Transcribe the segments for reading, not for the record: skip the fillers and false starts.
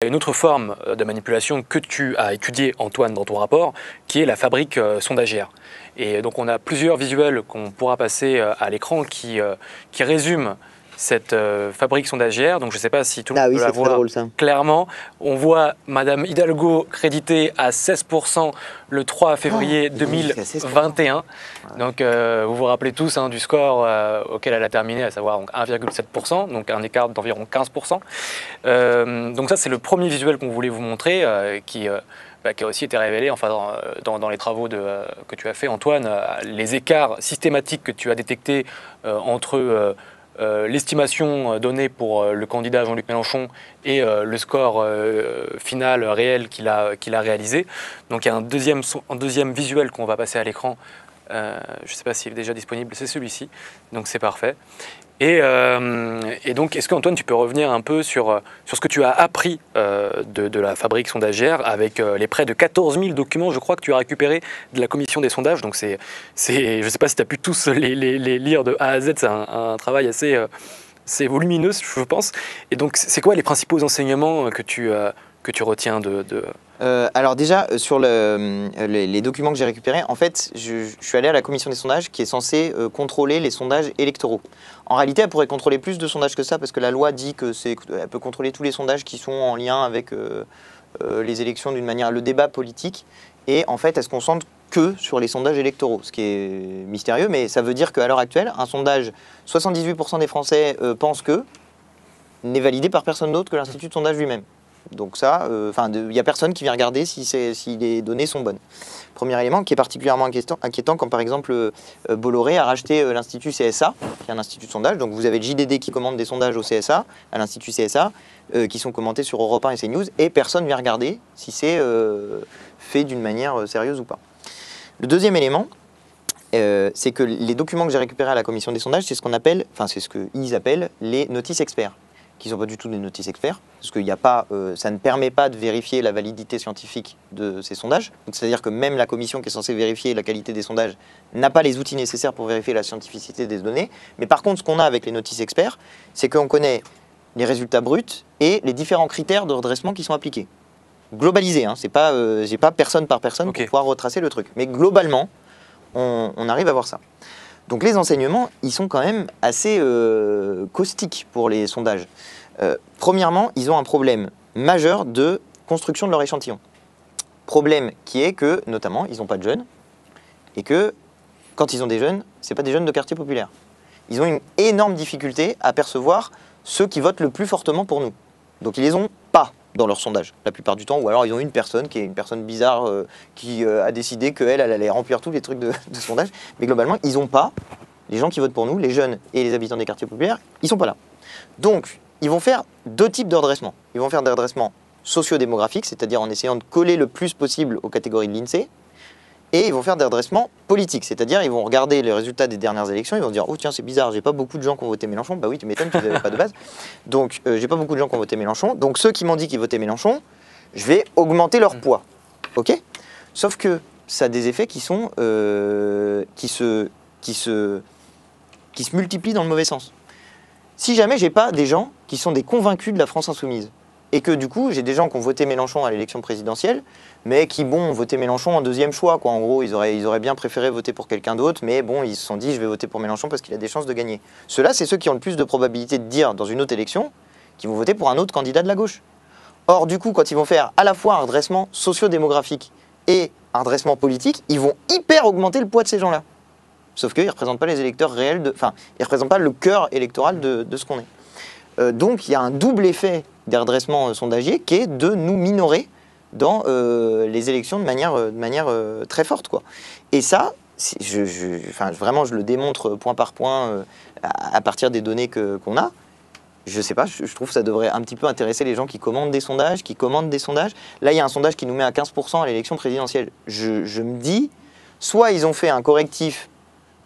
Une autre forme de manipulation que tu as étudiée, Antoine, dans ton rapport, qui est la fabrique sondagière. Et donc on a plusieurs visuels qu'on pourra passer à l'écran qui résument cette fabrique sondagière. Donc je ne sais pas si tout le monde peut la voir clairement. On voit Madame Hidalgo créditée à 16% le 3 février 2021. Donc vous vous rappelez tous du score auquel elle a terminé, à savoir 1,7%, donc un écart d'environ 15%. Donc ça c'est le premier visuel qu'on voulait vous montrer, qui a aussi été révélé dans les travaux que tu as fait, Antoine, les écarts systématiques que tu as détectés entre l'estimation donnée pour le candidat Jean-Luc Mélenchon et le score final réel qu'il a réalisé. Donc il y a un deuxième visuel qu'on va passer à l'écran. Je ne sais pas s'il est déjà disponible, c'est celui-ci, donc c'est parfait. Et donc, est-ce qu'Antoine, tu peux revenir un peu sur ce que tu as appris de la fabrique sondagière avec les près de 14 000 documents, je crois, que tu as récupérés de la commission des sondages. Donc, je ne sais pas si tu as pu tous les lire de A à Z, c'est un travail assez volumineux, je pense. Et donc, c'est quoi les principaux enseignements que tu retiens alors déjà, sur les documents que j'ai récupérés, en fait, je suis allé à la commission des sondages qui est censée contrôler les sondages électoraux. En réalité, elle pourrait contrôler plus de sondages que ça parce que la loi dit qu'elle peut contrôler tous les sondages qui sont en lien avec les élections d'une manière, le débat politique. Et en fait, elle se concentre que sur les sondages électoraux, ce qui est mystérieux, mais ça veut dire qu'à l'heure actuelle, un sondage, 78% des Français pensent que, n'est validé par personne d'autre que l'Institut de sondage lui-même. Donc ça, il n'y a personne qui vient regarder si les données sont bonnes. Premier élément qui est particulièrement inquiétant quand par exemple Bolloré a racheté l'Institut CSA, qui est un institut de sondage. Donc vous avez le JDD qui commande des sondages au CSA, à l'Institut CSA, qui sont commentés sur Europe 1 et CNews, et personne ne vient regarder si c'est fait d'une manière sérieuse ou pas. Le deuxième élément, c'est que les documents que j'ai récupérés à la commission des sondages, c'est ce qu'ils appellent les notices experts, qui ne sont pas du tout des notices experts, parce que ça ne permet pas de vérifier la validité scientifique de ces sondages. C'est-à-dire que même la commission qui est censée vérifier la qualité des sondages n'a pas les outils nécessaires pour vérifier la scientificité des données. Mais par contre, ce qu'on a avec les notices experts, c'est qu'on connaît les résultats bruts et les différents critères de redressement qui sont appliqués. Globalisé, j'ai pas personne par personne pour pouvoir retracer le truc. Mais globalement, on arrive à voir ça. Donc les enseignements, ils sont quand même assez caustiques pour les sondages. Premièrement, ils ont un problème majeur de construction de leur échantillon. Problème qui est que, notamment, ils n'ont pas de jeunes, et que, quand ils ont des jeunes, ce n'est pas des jeunes de quartier populaire. Ils ont une énorme difficulté à percevoir ceux qui votent le plus fortement pour nous. Donc ils les ont pas dans leur sondage, la plupart du temps, ou alors ils ont une personne qui est une personne bizarre qui a décidé qu'elle allait remplir tous les trucs de sondage, mais globalement, ils n'ont pas, les gens qui votent pour nous, les jeunes et les habitants des quartiers populaires, ils ne sont pas là. Donc, ils vont faire deux types de redressement. Ils vont faire des redressements socio-démographiques, c'est-à-dire en essayant de coller le plus possible aux catégories de l'INSEE, et ils vont faire des redressements politiques, c'est-à-dire ils vont regarder les résultats des dernières élections, ils vont dire « Oh tiens, c'est bizarre, j'ai pas beaucoup de gens qui ont voté Mélenchon. » Bah oui, tu m'étonnes, tu n'avais pas de base. Donc, j'ai pas beaucoup de gens qui ont voté Mélenchon. Donc, ceux qui m'ont dit qu'ils votaient Mélenchon, je vais augmenter leur poids. OK ? Sauf que ça a des effets qui sont qui se multiplient dans le mauvais sens. Si jamais j'ai pas des gens qui sont des convaincus de la France insoumise, et que du coup, j'ai des gens qui ont voté Mélenchon à l'élection présidentielle, mais qui, ont voté Mélenchon en deuxième choix, quoi. En gros, ils auraient bien préféré voter pour quelqu'un d'autre, mais bon, ils se sont dit, je vais voter pour Mélenchon parce qu'il a des chances de gagner. Ceux-là, c'est ceux qui ont le plus de probabilité de dire, dans une autre élection, qu'ils vont voter pour un autre candidat de la gauche. Or, du coup, quand ils vont faire à la fois un redressement socio-démographique et un redressement politique, ils vont hyper augmenter le poids de ces gens-là. Sauf qu'ils ne représentent pas les électeurs réels, ils ne représentent pas le cœur électoral de ce qu'on est. Donc, il y a un double effet des redressements sondagiers qui est de nous minorer dans les élections de manière très forte, quoi. Et ça, vraiment, je le démontre point par point à partir des données qu'on a. Je sais pas, je trouve que ça devrait un petit peu intéresser les gens qui commandent des sondages, Là, il y a un sondage qui nous met à 15% à l'élection présidentielle. Je me dis, soit ils ont fait un correctif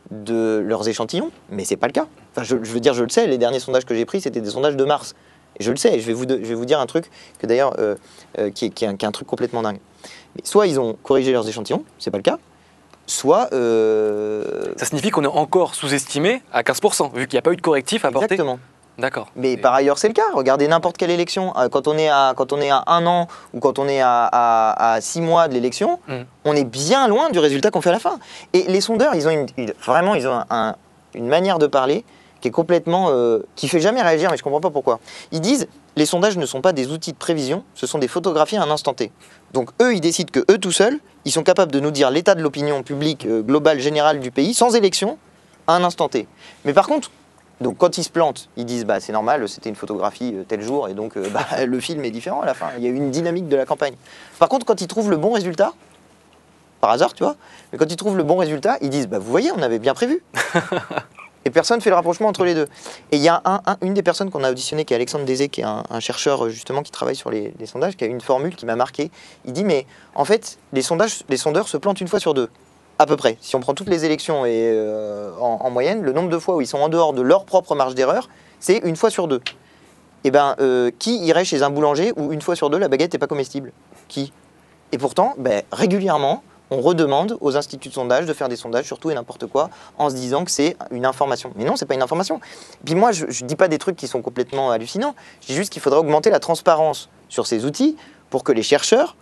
de leurs échantillons, mais c'est pas le cas. Enfin, je veux dire, je le sais, les derniers sondages que j'ai pris, c'était des sondages de mars. Et je le sais, je vais vous dire un truc que d'ailleurs, qui est un truc complètement dingue. Mais soit ils ont corrigé leurs échantillons, c'est pas le cas, soit... Ça signifie qu'on est encore sous-estimé à 15%, vu qu'il n'y a pas eu de correctif apporté. Exactement. D'accord. Mais par ailleurs, c'est le cas. Regardez n'importe quelle élection. Quand on est à 1 an ou quand on est à 6 mois de l'élection, on est bien loin du résultat qu'on fait à la fin. Et les sondeurs, ils ont une manière de parler qui est complètement... qui fait jamais réagir, mais je comprends pas pourquoi. Ils disent, les sondages ne sont pas des outils de prévision, ce sont des photographies à un instant T. Donc eux, ils décident que eux tout seuls, ils sont capables de nous dire l'état de l'opinion publique globale, générale du pays, sans élection, à un instant T. Mais par contre, donc quand ils se plantent, ils disent bah, c'est normal, c'était une photographie tel jour, et donc le film est différent à la fin. Il y a eu une dynamique de la campagne. Par contre, quand ils trouvent le bon résultat, par hasard, tu vois, mais quand ils trouvent le bon résultat, ils disent bah, vous voyez, on avait bien prévu. Et personne ne fait le rapprochement entre les deux. Et il y a une des personnes qu'on a auditionné, qui est Alexandre Désé, qui est un chercheur justement qui travaille sur les sondages, qui a une formule qui m'a marqué. Il dit mais en fait, les sondeurs se plantent une fois sur deux, à peu près. Si on prend toutes les élections et en moyenne, le nombre de fois où ils sont en dehors de leur propre marge d'erreur, c'est une fois sur deux. Et ben, qui irait chez un boulanger où une fois sur deux la baguette n'est pas comestible? Qui? Et pourtant, régulièrement, on redemande aux instituts de sondage de faire des sondages sur tout et n'importe quoi en se disant que c'est une information. Mais non, c'est pas une information. Puis moi, je dis pas des trucs qui sont complètement hallucinants. Je dis juste qu'il faudrait augmenter la transparence sur ces outils pour que les chercheurs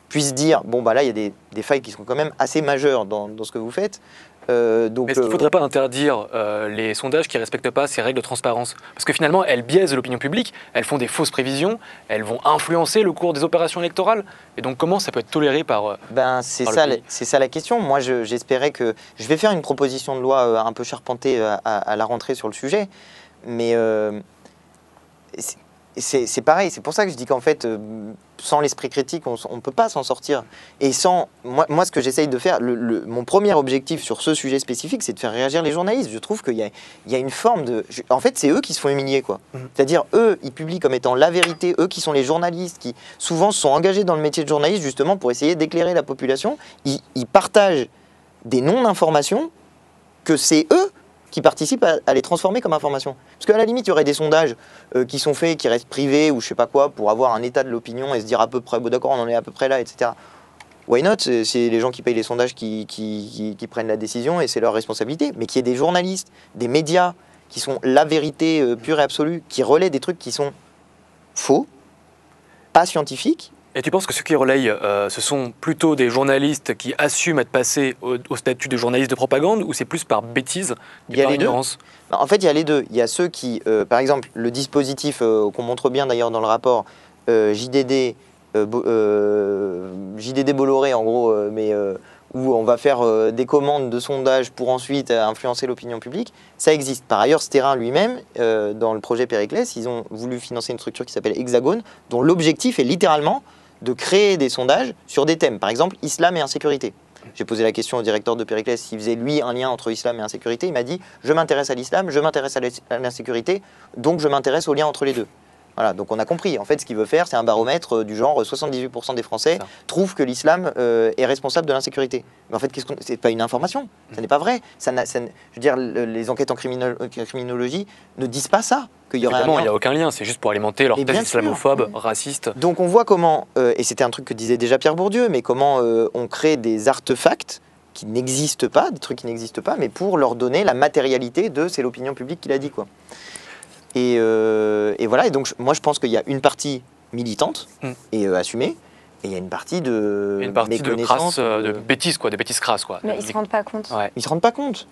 puissent dire bon bah là il y a des failles qui sont quand même assez majeures dans ce que vous faites. Donc, mais est-ce qu'il ne faudrait pas interdire les sondages qui ne respectent pas ces règles de transparence? Parce que finalement, elles biaisent l'opinion publique, elles font des fausses prévisions, elles vont influencer le cours des opérations électorales. Et donc comment ça peut être toléré par c'est ça la question. Moi, j'espérais que... Je vais faire une proposition de loi un peu charpentée à la rentrée sur le sujet. Mais c'est pareil, c'est pour ça que je dis qu'en fait, sans l'esprit critique, on ne peut pas s'en sortir. Et sans... Moi, ce que j'essaye de faire, mon premier objectif sur ce sujet spécifique, c'est de faire réagir les journalistes. Je trouve qu'il y a une forme de... En fait, c'est eux qui se font humilier, quoi. C'est-à-dire, eux, ils publient comme étant la vérité, eux qui sont les journalistes, qui souvent se sont engagés dans le métier de journaliste, justement, pour essayer d'éclairer la population. Ils partagent des non-informations que c'est eux qui participent à les transformer comme information. Parce qu'à la limite, il y aurait des sondages qui sont faits, qui restent privés ou je sais pas quoi, pour avoir un état de l'opinion et se dire à peu près, bon, d'accord, on en est à peu près là, etc. Why not? C'est les gens qui payent les sondages qui prennent la décision et c'est leur responsabilité. Mais qu'il y ait des journalistes, des médias qui sont la vérité pure et absolue, qui relaient des trucs qui sont faux, pas scientifiques. Et tu penses que ceux qui relayent, ce sont plutôt des journalistes qui assument être passés au statut de journaliste de propagande, ou c'est plus par bêtise et par ignorance? En fait, il y a les deux. Il y a ceux qui, par exemple, le dispositif qu'on montre bien d'ailleurs dans le rapport, JDD Bolloré en gros, où on va faire des commandes de sondage pour ensuite influencer l'opinion publique, ça existe. Par ailleurs, Sterrin lui-même, dans le projet Périclès, ils ont voulu financer une structure qui s'appelle Hexagone, dont l'objectif est littéralement de créer des sondages sur des thèmes, par exemple islam et insécurité. J'ai posé la question au directeur de Périclès s'il faisait lui un lien entre islam et insécurité. Il m'a dit je m'intéresse à l'islam, je m'intéresse à l'insécurité, donc je m'intéresse au lien entre les deux. Voilà, donc on a compris. En fait, ce qu'il veut faire, c'est un baromètre du genre 78% des Français trouvent que l'islam est responsable de l'insécurité. Mais en fait, c'est pas une information. Ça n'est pas vrai. Je veux dire, les enquêtes en criminologie ne disent pas ça. Qu'il y aurait Évidemment, il n'y a aucun lien. C'est juste pour alimenter leur thèse islamophobe, raciste. Donc on voit comment, et c'était un truc que disait déjà Pierre Bourdieu, mais comment on crée des artefacts qui n'existent pas, des trucs qui n'existent pas, mais pour leur donner la matérialité de c'est l'opinion publique qui l'a dit, quoi. Et voilà, et donc moi je pense qu'il y a une partie militante et assumée, et il y a une partie de crasse, de bêtises, quoi, de bêtises crasses, quoi. Mais ils se rendent pas compte. Ils se rendent pas compte.